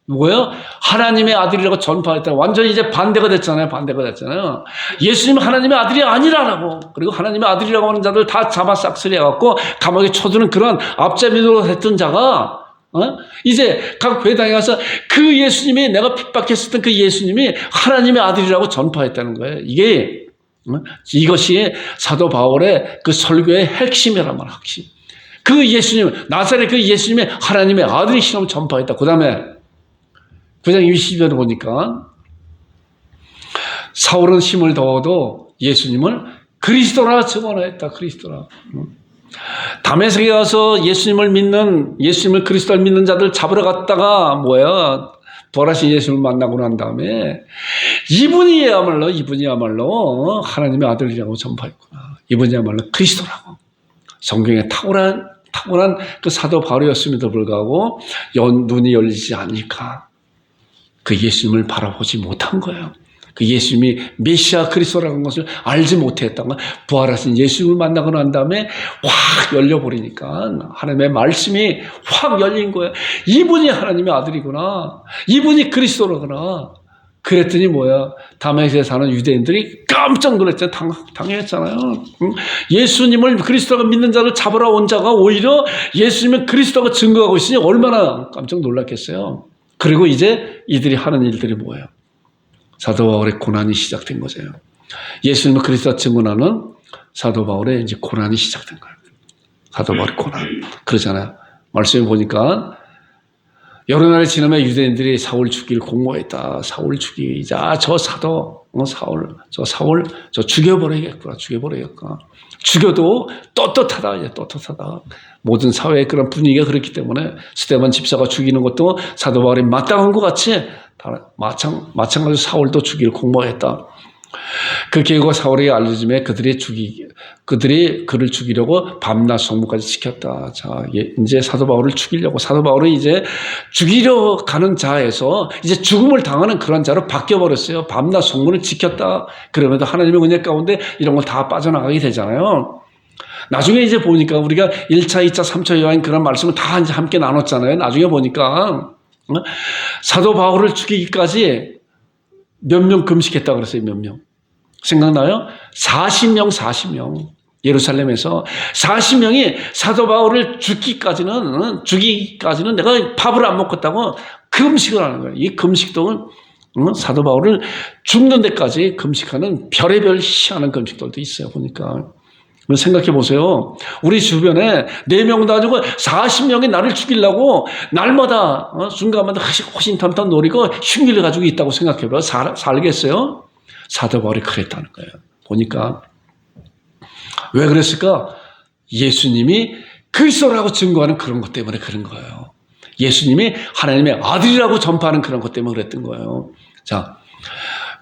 누구예요? 하나님의 아들이라고 전파했다. 완전히 이제 반대가 됐잖아요. 예수님은 하나님의 아들이 아니라고. 그리고 하나님의 아들이라고 하는 자들 다 잡아 싹쓸이해갖고 감옥에 쳐두는 그런 앞잡이로 했던 자가 이제 각 회당에 가서 그 예수님이 내가 핍박했었던 그 예수님이 하나님의 아들이라고 전파했다는 거예요. 이것이 사도 바울의 그 설교의 핵심이란 말이야. 핵심. 그 예수님, 나사렛 그 예수님이 하나님의 아들이시라고 전파했다. 그 다음에 9장 20절을 보니까 사울은 힘을 더워도 예수님을 그리스도라 증언했다. 그리스도라. 다메섹에 가서 예수님을 그리스도를 믿는 자들 잡으러 갔다가 부활하신 예수님을 만나고 난 다음에 이분이야말로 하나님의 아들이라고 전파했구나. 이분이야말로 그리스도라고. 성경에 탁월한 그 사도 바울이었음에도 불구하고 눈이 열리지 않으니까 그 예수님을 바라보지 못한 거예요. 그 예수님이 메시아 그리스도라는 것을 알지 못했던 거. 부활하신 예수님을 만나고 난 다음에 확 열려버리니까 하나님의 말씀이 확 열린 거예요. 이분이 하나님의 아들이구나. 이분이 그리스도라구나. 그랬더니 다메섹에 사는 유대인들이 깜짝 놀랐잖아요. 당했잖아요. 예수님을 그리스도라고 믿는 자를 잡으러 온 자가 오히려 예수님은 그리스도라고 증거하고 있으니 얼마나 깜짝 놀랐겠어요. 그리고 이제 이들이 하는 일들이 뭐예요? 사도 바울의 고난이 시작된 거죠. 예수님을 그리스도 증언하는 사도 바울의 이제 고난이 시작된 거예요. 사도 바울의 고난. 그러잖아요. 말씀에 보니까 여러 날이 지나면 유대인들이 사울 죽이를 공모했다. 사울 죽이자. 저 사울 죽여버리겠구나. 죽여도 떳떳하다. 모든 사회의 그런 분위기가 그렇기 때문에 스데반 집사가 죽이는 것도 사도 바울이 마땅한 것 같이 마찬가지로 사울도 죽이를 공모했다. 그 계획과 사울에게 알려짐에 그들이 그를 죽이려고 밤낮 성문까지 지켰다. 자, 이제 사도 바울을 죽이려고 사도 바울이 이제 죽이려 가는 자에서 이제 죽음을 당하는 그런 자로 바뀌어버렸어요. 밤낮 성문을 지켰다. 그러면서 하나님의 은혜 가운데 이런 걸 다 빠져나가게 되잖아요. 나중에 이제 보니까 우리가 1차, 2차, 3차 여행 그런 말씀을 다 이제 함께 나눴잖아요. 나중에 보니까 사도 바울을 죽이기까지 몇 명 금식했다고 그랬어요. 몇 명. 생각나요? 40명. 예루살렘에서 40명이 사도 바울을 죽이기까지는 내가 밥을 안 먹겠다고 금식을 하는 거예요. 이 금식도 사도 바울을 죽는 데까지 금식하는 별의별 희한한 금식들도 있어요. 보니까. 생각해 보세요. 우리 주변에 4명도 아니고 40명이 나를 죽이려고 날마다 순간마다 호신탐탐 노리고 흉기를 가지고 있다고 생각해 봐요. 살겠어요? 사도 바울이 그랬다는 거예요. 보니까 왜 그랬을까? 예수님이 그리스도라고 증거하는 그런 것 때문에 그런 거예요. 예수님이 하나님의 아들이라고 전파하는 그런 것 때문에 그랬던 거예요. 자,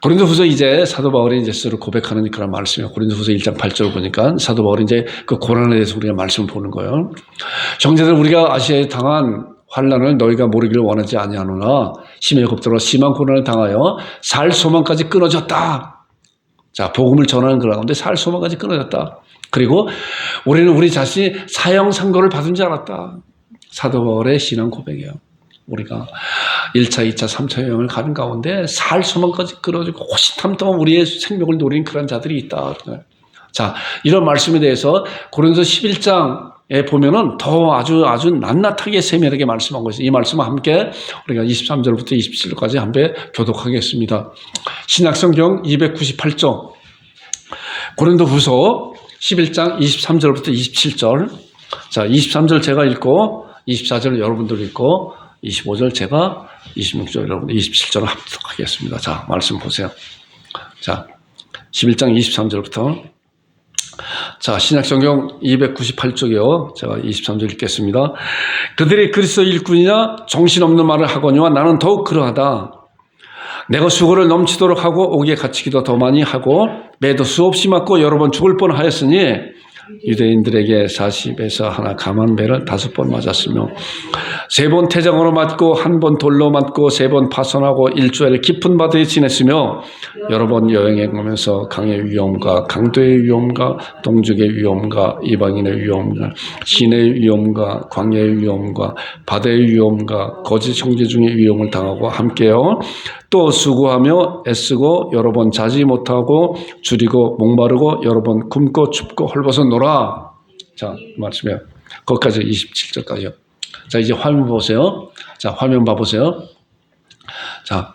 고린도후서 이제 사도 바울이 이제 스스로 고백하는 그런 말씀이에요. 고린도후서 1장 8절 보니까 사도 바울이 이제 그 고난에 대해서 우리가 말씀을 보는 거예요. 형제들, 우리가 아시아에 당한 환난을 너희가 모르기를 원하지 아니하노나 심히 곱들어 심한 고난을 당하여 살 소망까지 끊어졌다. 자, 복음을 전하는 그런 가운데 살 소망까지 끊어졌다. 그리고 우리는 우리 자신이 사형 선고를 받은 줄 알았다. 사도 바울의 신앙 고백이에요. 우리가 1차, 2차, 3차 여행을 가는 가운데 살 소망까지 끊어지고 호시탐탐한 우리의 생명을 노리는 그런 자들이 있다. 자, 이런 말씀에 대해서 고린도서 11장에 보면은 더 아주 낱낱하게 세밀하게 말씀한 것이, 이 말씀과 함께 우리가 23절부터 27절까지 함께 교독하겠습니다. 신약성경 298쪽 고린도후서 11장 23절부터 27절. 자, 23절 제가 읽고 24절 여러분들 읽고 25절 제가 26절 여러분들 27절을 합독하겠습니다. 자, 말씀 보세요. 자, 11장 23절부터. 자, 신약성경 298쪽이요. 제가 23절 읽겠습니다. 그들이 그리스도 일꾼이냐 정신없는 말을 하거니와 나는 더욱 그러하다. 내가 수고를 넘치도록 하고 옥에 갇히기도 더 많이 하고 매도 수없이 맞고 여러 번 죽을 뻔하였으니 유대인들에게 40에서 하나 감한 배를 5번 맞았으며 3번 태장으로 맞고 1번 돌로 맞고 3번 파손하고 일주일 깊은 바다에 지냈으며 여러 번 여행해 가면서 강의 위험과 강도의 위험과 동족의 위험과 이방인의 위험과 시내의 위험과 광야의 위험과 바다의 위험과 거짓 형제 중의 위험을 당하고 함께요. 또 수고하며 애쓰고 여러 번 자지 못하고 줄이고 목마르고 여러 번 굶고 춥고 헐벗어 놀아. 자, 말씀이에요. 거기까지 27절까지요. 자, 이제 화면 보세요. 자, 화면 봐보세요. 자,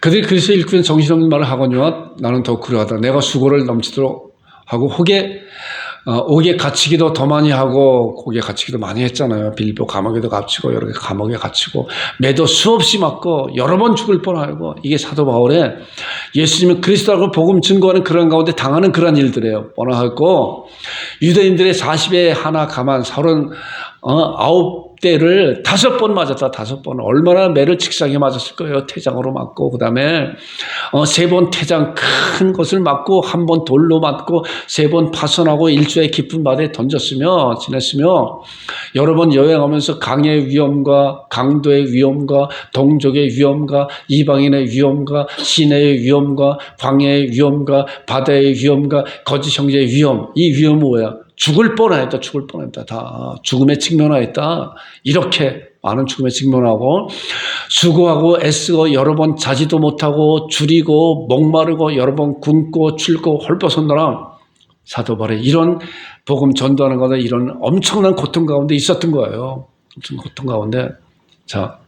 그들이 그리스도 일꾼 정신없는 말을 하거니와 나는 더욱 그러하다. 내가 수고를 넘치도록 하고 옥에 갇히기도 더 많이 하고 거기에 갇히기도 많이 했잖아요. 빌보 감옥에도 갇히고 여러 개 감옥에 갇히고 매도 수없이 맞고 여러 번 죽을 뻔하고 이게 사도 바울의 예수님은 그리스도라고 복음 증거하는 그런 가운데 당하는 그런 일들이에요. 뻔하고 유대인들의 40에 하나 감한 39대를 5번 맞았다. 5번. 얼마나 매를 직상에 맞았을 거예요. 태장으로 맞고 그다음에 3번 태장 큰 것을 맞고 1번 돌로 맞고 3번 파손하고 일주의 깊은 바다에 던졌으며 지냈으며 여러 번 여행하면서 강의 위험과 강도의 위험과 동족의 위험과 이방인의 위험과 시내의 위험과 광야의 위험과 바다의 위험과 거짓 형제의 위험. 이 위험은 뭐야? 죽을 뻔했다. 죽을 뻔했다. 다 죽음에 직면하였다. 이렇게 많은 죽음에 직면하고 수고하고 애쓰고 여러 번 자지도 못하고 줄이고 목마르고 여러 번 굶고 출고 헐벗었노라. 사도 바울의 이런 복음 전도하는 거다 이런 엄청난 고통 가운데 있었던 거예요. 엄청 고통 가운데 자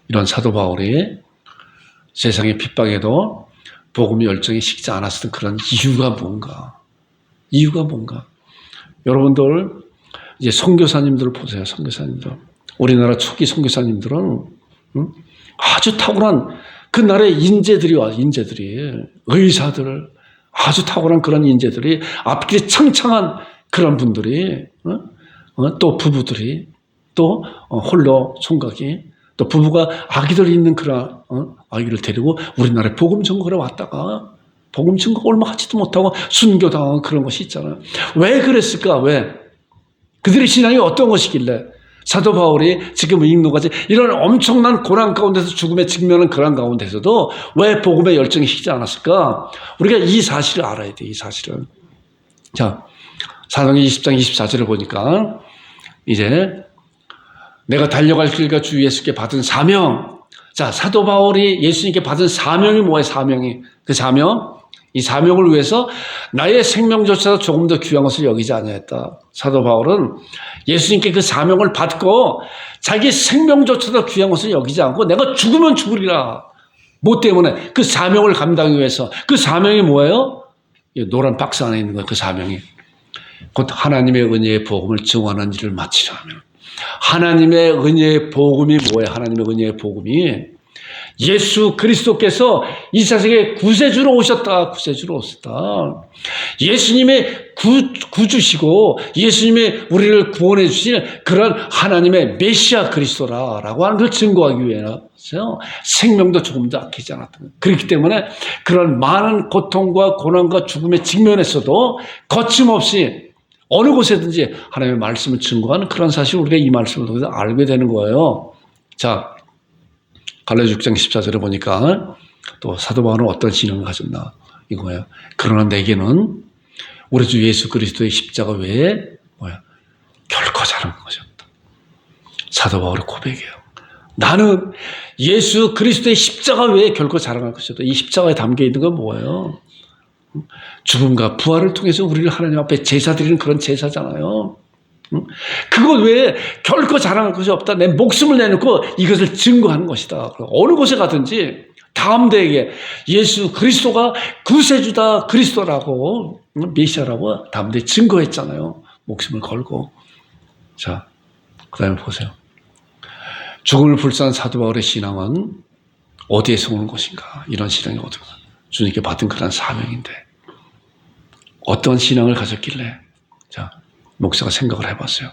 이런 사도 바울이 세상의 핍박에도 복음 열정이 식지 않았던 그런 이유가 뭔가? 이유가 뭔가? 여러분들 이제 선교사님들을 보세요. 선교사님들. 우리나라 초기 선교사님들은 아주 탁월한 그 나라의 인재들이 와. 인재들이 의사들 아주 탁월한 그런 인재들이 앞길이 창창한 그런 분들이 또 부부들이 또 홀로 총각이 또 부부가 아기들 있는 그런 아기를 데리고 우리나라에 복음 전거를 왔다가 복음 증거 얼마 하지도 못하고 순교당한 그런 것이 있잖아요. 왜 그랬을까? 왜? 그들의 신앙이 어떤 것이길래 사도 바울이 지금 읽는것같이 이런 엄청난 고난 가운데서 죽음에 직면한 그런 가운데서도 왜 복음의 열정이 식지 않았을까? 우리가 이 사실을 알아야 돼. 이 사실을. 자, 사도행전 20장 24절을 보니까 이제 내가 달려갈 길과 주 예수께 받은 사명. 자, 사도 바울이 예수님께 받은 사명이 뭐예요? 사명이. 그 사명? 이 사명을 위해서 나의 생명조차도 조금 더 귀한 것을 여기지 아니하였다. 사도 바울은 예수님께 그 사명을 받고 자기 생명조차도 귀한 것을 여기지 않고 내가 죽으면 죽으리라. 뭐 때문에? 그 사명을 감당하기 위해서. 그 사명이 뭐예요? 노란 박스 안에 있는 거예요. 그 사명이. 곧 하나님의 은혜의 복음을 증언하는 일을 마치려 하면. 하나님의 은혜의 복음이 뭐예요? 하나님의 은혜의 복음이 예수 그리스도께서 이 세상에 구세주로 오셨다. 구세주로 오셨다. 예수님의 구주시고 예수님의 우리를 구원해 주실 그런 하나님의 메시아 그리스도라라고 하는 걸 증거하기 위해서 생명도 조금 더 아끼지 않았던 거예요. 그렇기 때문에 그런 많은 고통과 고난과 죽음에 직면했어도 거침없이 어느 곳에든지 하나님의 말씀을 증거하는 그런 사실을 우리가 이 말씀을 통해서 알게 되는 거예요. 자, 갈라디아 6장 14절에 보니까 또 사도 바울은 어떤 신앙을 가졌나 이거예요. 그러나 내게는 우리 주 예수 그리스도의 십자가 외에 결코 자랑한 것이 없다. 사도 바울의 고백이에요. 나는 예수 그리스도의 십자가 외에 결코 자랑할 것이 없다. 이 십자가에 담겨 있는 건 뭐예요? 죽음과 부활을 통해서 우리를 하나님 앞에 제사 드리는 그런 제사잖아요. 그것 외에 결코 자랑할 것이 없다. 내 목숨을 내놓고 이것을 증거하는 것이다. 어느 곳에 가든지 다음대에게 예수 그리스도가 구세주다. 그리스도라고 메시아라고 다음대에 증거했잖아요. 목숨을 걸고. 자, 그 다음에 보세요. 죽음을 불사한 사도 바울의 신앙은 어디에서 오는 것인가? 이런 신앙이 어디가? 주님께 받은 그런 사명인데 어떤 신앙을 가졌길래 자 목사가 생각을 해봤어요.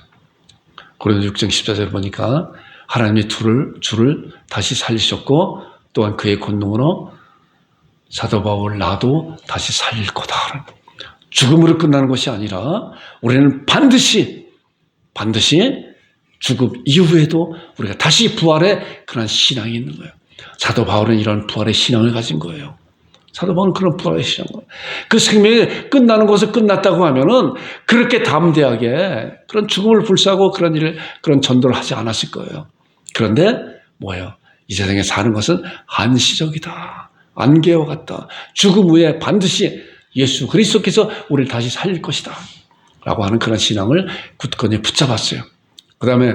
고린도 6장 14절 보니까 하나님이 주를 다시 살리셨고 또한 그의 권능으로 사도 바울 나도 다시 살릴 거다. 죽음으로 끝나는 것이 아니라 우리는 반드시 죽음 이후에도 우리가 다시 부활의 그런 신앙이 있는 거예요. 사도 바울은 이런 부활의 신앙을 가진 거예요. 사도 바울은 그런 부활의 신앙을. 그 생명이 끝나는 것을 끝났다고 하면은 그렇게 담대하게 그런 죽음을 불사하고 그런 전도를 하지 않았을 거예요. 그런데 뭐예요? 이 세상에 사는 것은 한시적이다. 안개와 같다. 죽음 후에 반드시 예수 그리스도께서 우리를 다시 살릴 것이다. 라고 하는 그런 신앙을 굳건히 붙잡았어요. 그 다음에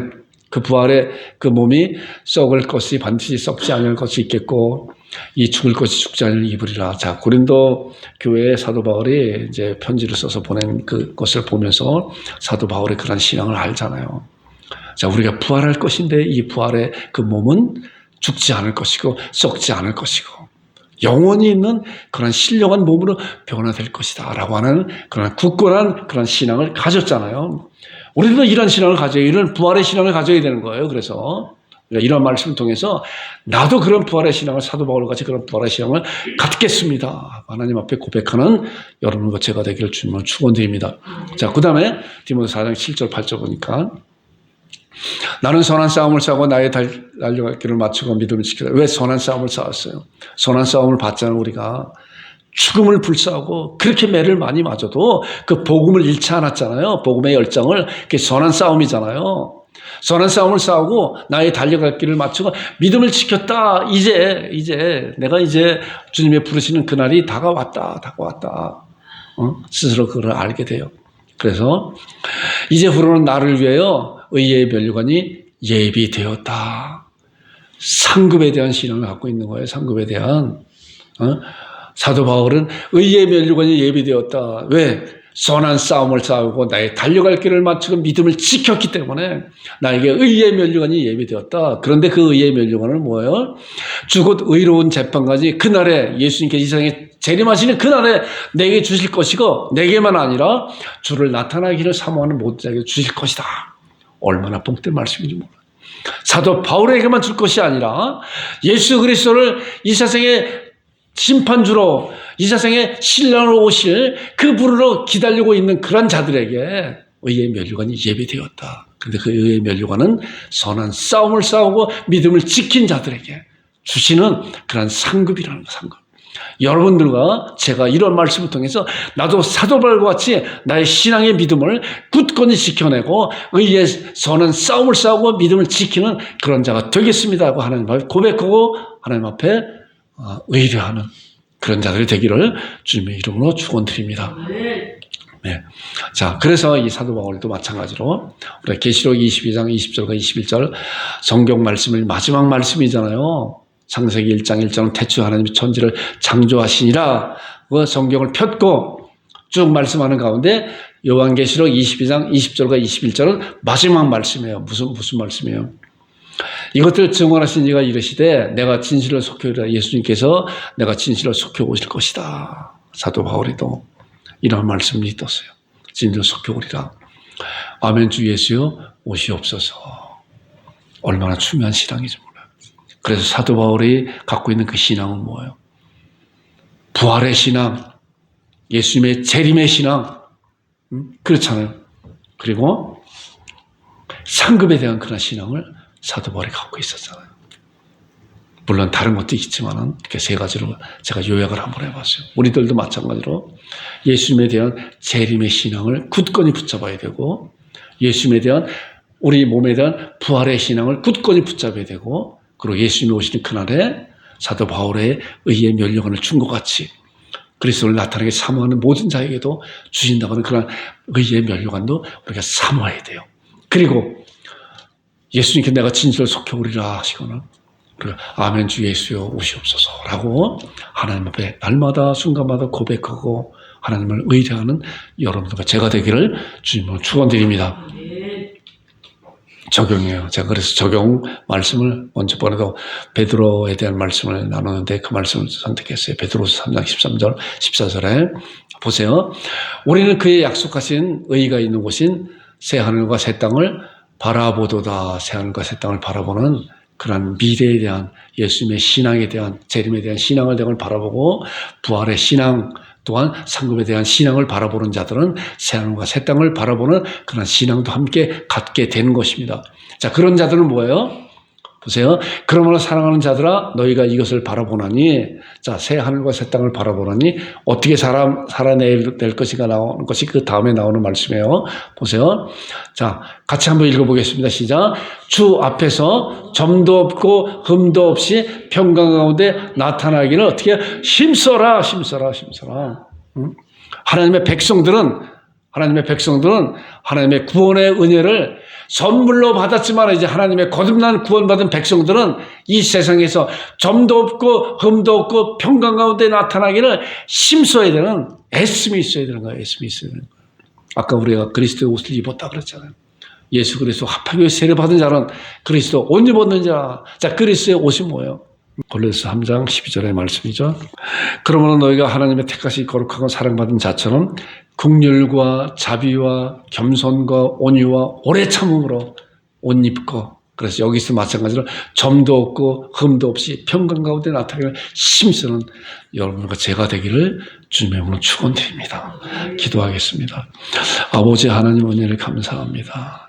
그 부활의 그 몸이 썩을 것이 반드시 썩지 않을 것이 있겠고 이 죽을 것이 죽지 않을 이불이라. 자, 고린도 교회에 사도 바울이 이제 편지를 써서 보낸 그것을 보면서 사도 바울의 그런 신앙을 알잖아요. 자, 우리가 부활할 것인데 이 부활의 그 몸은 죽지 않을 것이고 썩지 않을 것이고 영원히 있는 그런 신령한 몸으로 변화될 것이다 라고 하는 그런 굳건한 그런 신앙을 가졌잖아요. 우리도 이런 신앙을 가져야, 이런 부활의 신앙을 가져야 되는 거예요. 그래서 이런 말씀을 통해서 나도 그런 부활의 신앙을, 사도 바울 같이 그런 부활의 신앙을 갖겠습니다. 하나님 앞에 고백하는 여러분과 제가 되기를 주님으로 축원드립니다. 자, 그 다음에 디모데 4장 7절 8절 보니까 나는 선한 싸움을 싸고 나의 달려갈 길을 마치고 믿음을 지키라. 왜 선한 싸움을 싸웠어요? 선한 싸움을 봤잖아요. 우리가 죽음을 불사하고 그렇게 매를 많이 맞아도 그 복음을 잃지 않았잖아요. 복음의 열정을. 그게 선한 싸움이잖아요. 선한 싸움을 싸우고 나의 달려갈 길을 마치고 믿음을 지켰다. 내가 주님의 부르시는 그날이 다가왔다. 스스로 그걸 알게 돼요. 그래서 이제 후로는 나를 위하여 의의 면류관이 예비되었다. 상급에 대한 신앙을 갖고 있는 거예요. 상급에 대한. 사도 바울은 의의 면류관이 예비되었다. 왜? 선한 싸움을 싸우고 나의 달려갈 길을 마치고 믿음을 지켰기 때문에 나에게 의의 면류관이 예비되었다. 그런데 그 의의 면류관은 뭐예요? 주곧 의로운 재판까지 그날에 예수님께서 이 세상에 재림하시는 그날에 내게 주실 것이고 내게만 아니라 주를 나타나기를 사모하는 모든 자에게 주실 것이다. 얼마나 복된 말씀인지 몰라요. 사도 바울에게만 줄 것이 아니라 예수 그리스도를 이 세상에 심판주로 이 세상에 신랑으로 오실 그 부르러 기다리고 있는 그런 자들에게 의의 면류관이 예비되었다. 그런데 그 의의 면류관은 선한 싸움을 싸우고 믿음을 지킨 자들에게 주시는 그런 상급이라는 거, 상급. 여러분들과 제가 이런 말씀을 통해서 나도 사도 바울과 같이 나의 신앙의 믿음을 굳건히 지켜내고 의의 선한 싸움을 싸우고 믿음을 지키는 그런 자가 되겠습니다 하고 하나님 앞에 고백하고 하나님 앞에 의뢰하는 그런 자들이 되기를 주님의 이름으로 축원드립니다. 네. 자, 그래서 이 사도 바울도 마찬가지로 우리가 계시록 22장 20절과 21절 성경 말씀을 마지막 말씀이잖아요. 창세기 1장 1절은 태초에 하나님이 천지를 창조하시니라. 그 성경을 폈고 쭉 말씀하는 가운데 요한계시록 22장 20절과 21절은 마지막 말씀이에요. 무슨 말씀이에요? 이것들을 증언하신 이가 이르시되 내가 진실을 속여오리라. 예수님께서 내가 진실을 속여 오실 것이다. 사도 바울이도 이런 말씀을 믿었어요. 진실을 속여오리라. 아멘 주 예수여 오시옵소서. 얼마나 중요한 신앙이죠. 그래서 사도 바울이 갖고 있는 그 신앙은 뭐예요? 부활의 신앙, 예수님의 재림의 신앙, 그렇잖아요. 그리고 상급에 대한 그런 신앙을 사도 바울이 갖고 있었잖아요. 물론 다른 것도 있지만은 이렇게 세 가지로 제가 요약을 한번 해봤어요. 우리들도 마찬가지로 예수님에 대한 재림의 신앙을 굳건히 붙잡아야 되고 예수님에 대한 우리 몸에 대한 부활의 신앙을 굳건히 붙잡아야 되고 그리고 예수님이 오시는 그날에 사도 바울의 의의 면류관을 준 것 같이 그리스도를 나타나게 사모하는 모든 자에게도 주신다고 하는 그런 의의 면류관도 우리가 사모해야 돼요. 그리고 예수님께 내가 진실을 속여오리라 하시거나 아멘 주 예수여 오시옵소서라고 하나님 앞에 날마다 순간마다 고백하고 하나님을 의뢰하는 여러분들과 제가 되기를 주님으로 축원드립니다. 적용이에요. 제가 그래서 적용 말씀을 먼저 번에도 베드로에 대한 말씀을 나누는데 그 말씀을 선택했어요. 베드로서 3장 13절 14절에 보세요. 우리는 그의 약속하신 의의가 있는 곳인 새 하늘과 새 땅을 바라보도다. 새 하늘과 새 땅을 바라보는 그런 미래에 대한 예수님의 신앙에 대한 재림에 대한 신앙을 바라보고 부활의 신앙 또한 상급에 대한 신앙을 바라보는 자들은 새하늘과 새 땅을 바라보는 그런 신앙도 함께 갖게 되는 것입니다. 자, 그런 자들은 뭐예요? 보세요. 그러므로 사랑하는 자들아 너희가 이것을 바라보나니, 자, 새 하늘과 새 땅을 바라보나니 어떻게 살아낼 것인가 나오는 것이 그 다음에 나오는 말씀이에요. 보세요. 자, 같이 한번 읽어보겠습니다. 시작. 주 앞에서 점도 없고 흠도 없이 평강 가운데 나타나기를 어떻게 힘써라. 응? 하나님의 백성들은 하나님의 구원의 은혜를 선물로 받았지만 이제 하나님의 거듭난 구원받은 백성들은 이 세상에서 점도 없고 흠도 없고 평강 가운데 나타나기를 힘써야 되는, 애씀이 있어야 되는 거예요. 애씀이 있어야 되는 거예요. 아까 우리가 그리스도의 옷을 입었다 그랬잖아요. 예수 그리스도 합하게 세례받은 자는 그리스도 옷 입었는 자. 자, 그리스도의 옷이 뭐예요? 골로새 3장 12절의 말씀이죠. 그러므로 너희가 하나님의 택하시 거룩하고 사랑받은 자처럼 긍휼과 자비와 겸손과 온유와 오래 참음으로 옷 입고, 그래서 여기서 마찬가지로 점도 없고 흠도 없이 평강 가운데 나타나기를 힘쓰는 여러분과 제가 되기를 주님의 이름으로 축원드립니다. 기도하겠습니다. 아버지 하나님 은혜를 감사합니다.